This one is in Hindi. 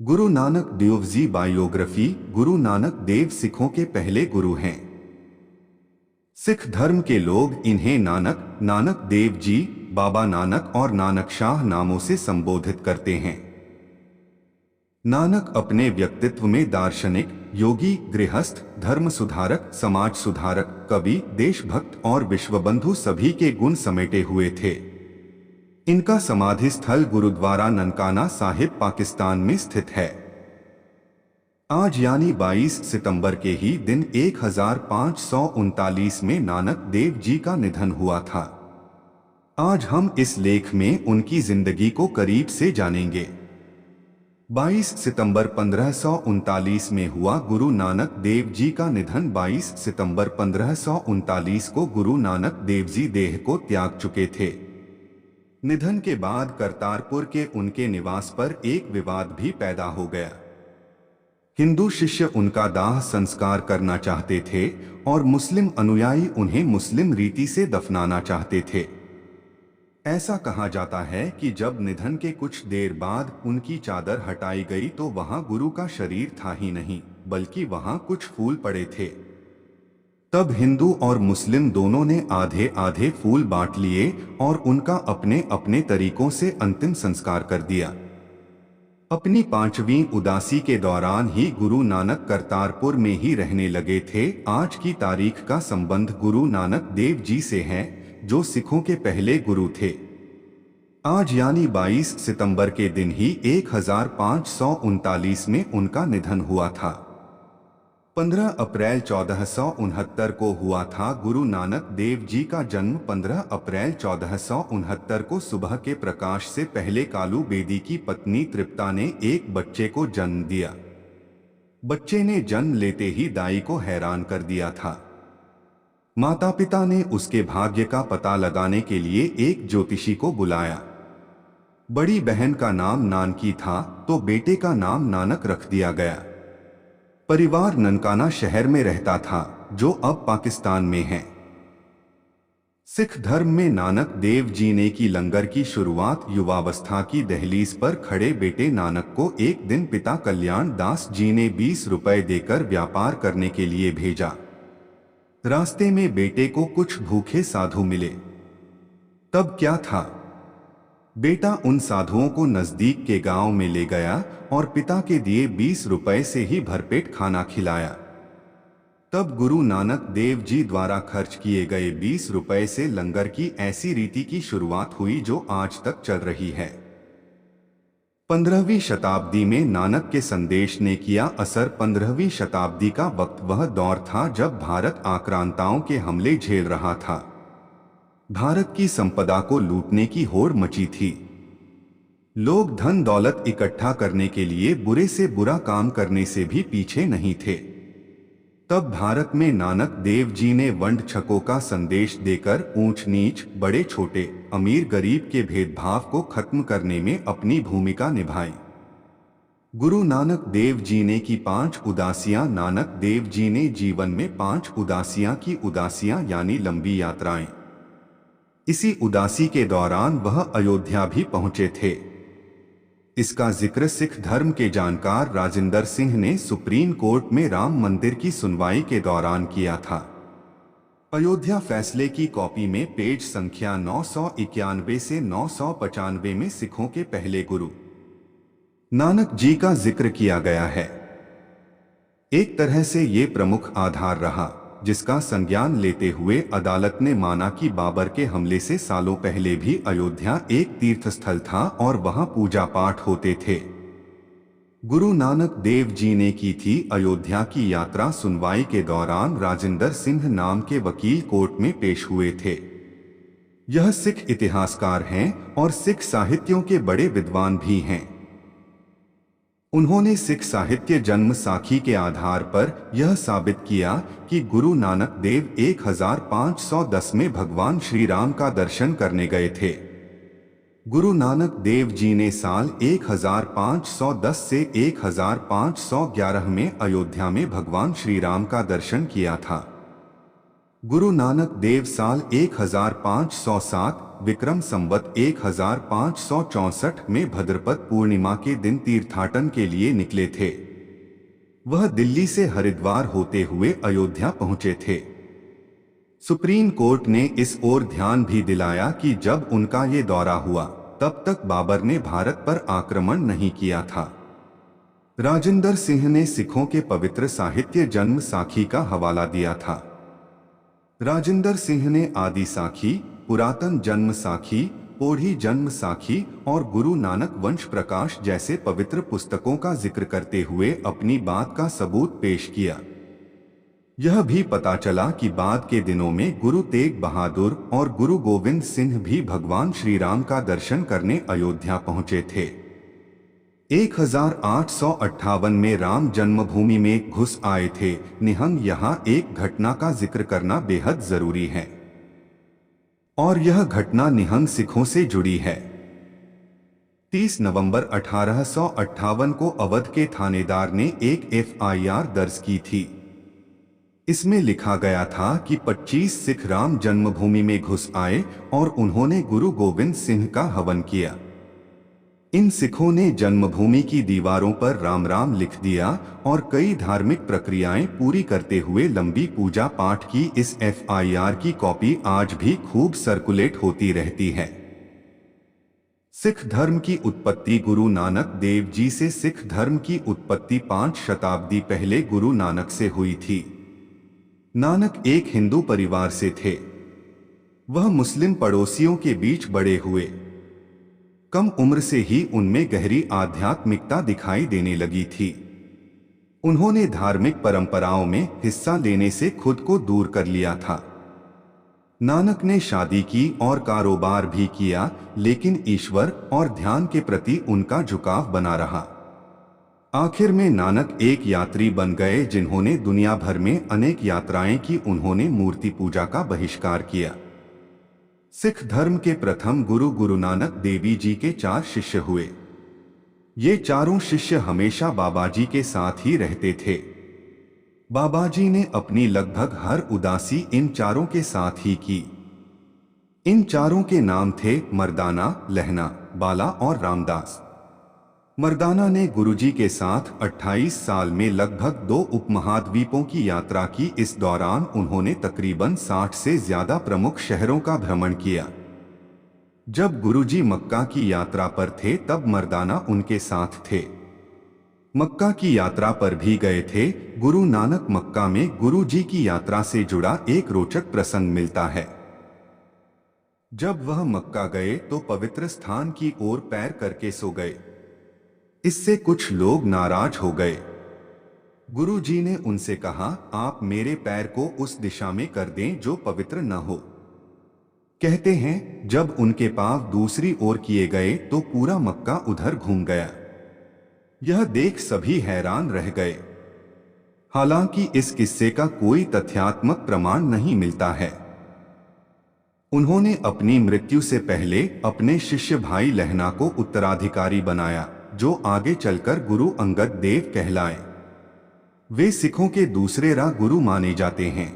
गुरु नानक देव जी बायोग्राफी। गुरु नानक देव सिखों के पहले गुरु हैं। सिख धर्म के लोग इन्हें नानक, नानक देव जी, बाबा नानक और नानक शाह नामों से संबोधित करते हैं। नानक अपने व्यक्तित्व में दार्शनिक, योगी, गृहस्थ, धर्म सुधारक, समाज सुधारक, कवि, देशभक्त और विश्वबंधु सभी के गुण समेटे हुए थे। इनका समाधि स्थल गुरुद्वारा ननकाना साहिब पाकिस्तान में स्थित है। आज यानी 22 सितंबर के ही दिन 1539 में नानक देव जी का निधन हुआ था। आज हम इस लेख में उनकी जिंदगी को करीब से जानेंगे। 22 सितंबर 1539 में हुआ गुरु नानक देव जी का निधन। 22 सितंबर 1539 को गुरु नानक देव जी देह को त्याग चुके थे। निधन के बाद करतारपुर के उनके निवास पर एक विवाद भी पैदा हो गया। हिंदू शिष्य उनका दाह संस्कार करना चाहते थे और मुस्लिम अनुयायी उन्हें मुस्लिम रीति से दफनाना चाहते थे। ऐसा कहा जाता है कि जब निधन के कुछ देर बाद उनकी चादर हटाई गई तो वहां गुरु का शरीर था ही नहीं, बल्कि वहां कुछ फूल पड़े थे। तब हिंदू और मुस्लिम दोनों ने आधे आधे फूल बांट लिए और उनका अपने अपने तरीकों से अंतिम संस्कार कर दिया। अपनी 5वीं उदासी के दौरान ही गुरु नानक करतारपुर में ही रहने लगे थे। आज की तारीख का संबंध गुरु नानक देव जी से है, जो सिखों के पहले गुरु थे। आज यानी 22 सितंबर के दिन ही 1539 में उनका निधन हुआ था। 15 अप्रैल 1469 को हुआ था गुरु नानक देव जी का जन्म। 15 अप्रैल 1469 को सुबह के प्रकाश से पहले कालू बेदी की पत्नी तृप्ता ने एक बच्चे को जन्म दिया। बच्चे ने जन्म लेते ही दाई को हैरान कर दिया था। माता पिता ने उसके भाग्य का पता लगाने के लिए एक ज्योतिषी को बुलाया। बड़ी बहन का नाम नानकी था तो बेटे का नाम नानक रख दिया गया। परिवार ननकाना शहर में रहता था, जो अब पाकिस्तान में है। सिख धर्म में नानक देव जी ने की लंगर की शुरुआत युवावस्था की दहलीज पर खड़े बेटे नानक को एक दिन पिता कल्याण दास जी ने 20 रुपए देकर व्यापार करने के लिए भेजा। रास्ते में बेटे को कुछ भूखे साधु मिले। तब क्या था, बेटा उन साधुओं को नजदीक के गांव में ले गया और पिता के दिए 20 रुपए से ही भरपेट खाना खिलाया। तब गुरु नानक देव जी द्वारा खर्च किए गए 20 रुपए से लंगर की ऐसी रीति की शुरुआत हुई जो आज तक चल रही है। 15वीं शताब्दी में नानक के संदेश ने किया असर। 15वीं शताब्दी का वक्त वह दौर था जब भारत आक्रांताओं के हमले झेल रहा था। भारत की संपदा को लूटने की होड़ मची थी। लोग धन दौलत इकट्ठा करने के लिए बुरे से बुरा काम करने से भी पीछे नहीं थे। तब भारत में नानक देव जी ने वंड छकों का संदेश देकर ऊंच नीच, बड़े छोटे, अमीर गरीब के भेदभाव को खत्म करने में अपनी भूमिका निभाई। गुरु नानक देव जी ने की 5 उदासियां। नानक देव जी ने जीवन में 5 उदासियां की। उदासियां यानी लंबी यात्राएं। इसी उदासी के दौरान वह अयोध्या भी पहुंचे थे। इसका जिक्र सिख धर्म के जानकार राजिंदर सिंह ने सुप्रीम कोर्ट में राम मंदिर की सुनवाई के दौरान किया था। अयोध्या फैसले की कॉपी में पेज संख्या 991 से 995 में सिखों के पहले गुरु नानक जी का जिक्र किया गया है। एक तरह से ये प्रमुख आधार रहा जिसका संज्ञान लेते हुए अदालत ने माना कि बाबर के हमले से सालों पहले भी अयोध्या एक तीर्थस्थल था और वहां पूजा पाठ होते थे। गुरु नानक देव जी ने की थी अयोध्या की यात्रा। सुनवाई के दौरान राजिंदर सिंह नाम के वकील कोर्ट में पेश हुए थे। यह सिख इतिहासकार हैं और सिख साहित्यों के बड़े विद्वान भी हैं। उन्होंने सिख साहित्य जन्म साखी के आधार पर यह साबित किया कि गुरु नानक देव 1510 में भगवान श्री राम का दर्शन करने गए थे। गुरु नानक देव जी ने साल 1510 से 1511 में अयोध्या में भगवान श्री राम का दर्शन किया था। गुरु नानक देव साल 1507 विक्रम संवत 1564 में भद्रपद पूर्णिमा के दिन तीर्थाटन के लिए निकले थे। वह दिल्ली से हरिद्वार होते हुए अयोध्या पहुंचे थे। सुप्रीम कोर्ट ने इस ओर ध्यान भी दिलाया कि जब उनका ये दौरा हुआ तब तक बाबर ने भारत पर आक्रमण नहीं किया था। राजेंद्र सिंह ने सिखों के पवित्र साहित्य जन्म साखी का हवाला दिया था। राजेंद्र सिंह ने आदि साखी, पुरातन जन्म साखी, पोढ़ी जन्म साखी और गुरु नानक वंश प्रकाश जैसे पवित्र पुस्तकों का जिक्र करते हुए अपनी बात का सबूत पेश किया। यह भी पता चला कि बाद के दिनों में गुरु तेग बहादुर और गुरु गोविंद सिंह भी भगवान श्री राम का दर्शन करने अयोध्या पहुंचे थे। 1858 में राम जन्मभूमि में घुस आए थे। निहंग यहाँ एक घटना का जिक्र करना बेहद जरूरी है और यह घटना निहंग सिखों से जुड़ी है। 30 नवंबर 1858 को अवध के थानेदार ने एक FIR दर्ज की थी। इसमें लिखा गया था कि 25 सिख राम जन्मभूमि में घुस आए और उन्होंने गुरु गोविंद सिंह का हवन किया। इन सिखों ने जन्मभूमि की दीवारों पर राम राम लिख दिया और कई धार्मिक प्रक्रियाएं पूरी करते हुए लंबी पूजा पाठ की। इस FIR की कॉपी आज भी खूब सर्कुलेट होती रहती है। सिख धर्म की उत्पत्ति गुरु नानक देव जी से। सिख धर्म की उत्पत्ति 5 शताब्दी पहले गुरु नानक से हुई थी। नानक एक हिंदू परिवार से थे। वह मुस्लिम पड़ोसियों के बीच बड़े हुए। कम उम्र से ही उनमें गहरी आध्यात्मिकता दिखाई देने लगी थी। उन्होंने धार्मिक परंपराओं में हिस्सा लेने से खुद को दूर कर लिया था। नानक ने शादी की और कारोबार भी किया, लेकिन ईश्वर और ध्यान के प्रति उनका झुकाव बना रहा। आखिर में नानक एक यात्री बन गए जिन्होंने दुनिया भर में अनेक यात्राएं की। उन्होंने मूर्ति पूजा का बहिष्कार किया। सिख धर्म के प्रथम गुरु गुरु नानक देवी जी के 4 शिष्य हुए। ये चारों शिष्य हमेशा बाबाजी के साथ ही रहते थे। बाबाजी ने अपनी लगभग हर उदासी इन चारों के साथ ही की। इन चारों के नाम थे मर्दाना, लहना, बाला और रामदास। मर्दाना ने गुरुजी के साथ 28 साल में लगभग 2 उपमहाद्वीपों की यात्रा की। इस दौरान उन्होंने तकरीबन 60 से ज्यादा प्रमुख शहरों का भ्रमण किया। जब गुरुजी मक्का की यात्रा पर थे तब मर्दाना उनके साथ थे। मक्का की यात्रा पर भी गए थे। गुरु नानक मक्का में गुरुजी की यात्रा से जुड़ा एक रोचक प्रसंग मिलता है। जब वह मक्का गए तो पवित्र स्थान की ओर पैर करके सो गए। इससे कुछ लोग नाराज हो गए। गुरुजी ने उनसे कहा, आप मेरे पैर को उस दिशा में कर दें जो पवित्र न हो। कहते हैं जब उनके पांव दूसरी ओर किए गए तो पूरा मक्का उधर घूम गया। यह देख सभी हैरान रह गए। हालांकि इस किस्से का कोई तथ्यात्मक प्रमाण नहीं मिलता है। उन्होंने अपनी मृत्यु से पहले अपने शिष्य भाई लहना को उत्तराधिकारी बनाया, जो आगे चलकर गुरु अंगद देव कहलाए। वे सिखों के दूसरे गुरु माने जाते हैं।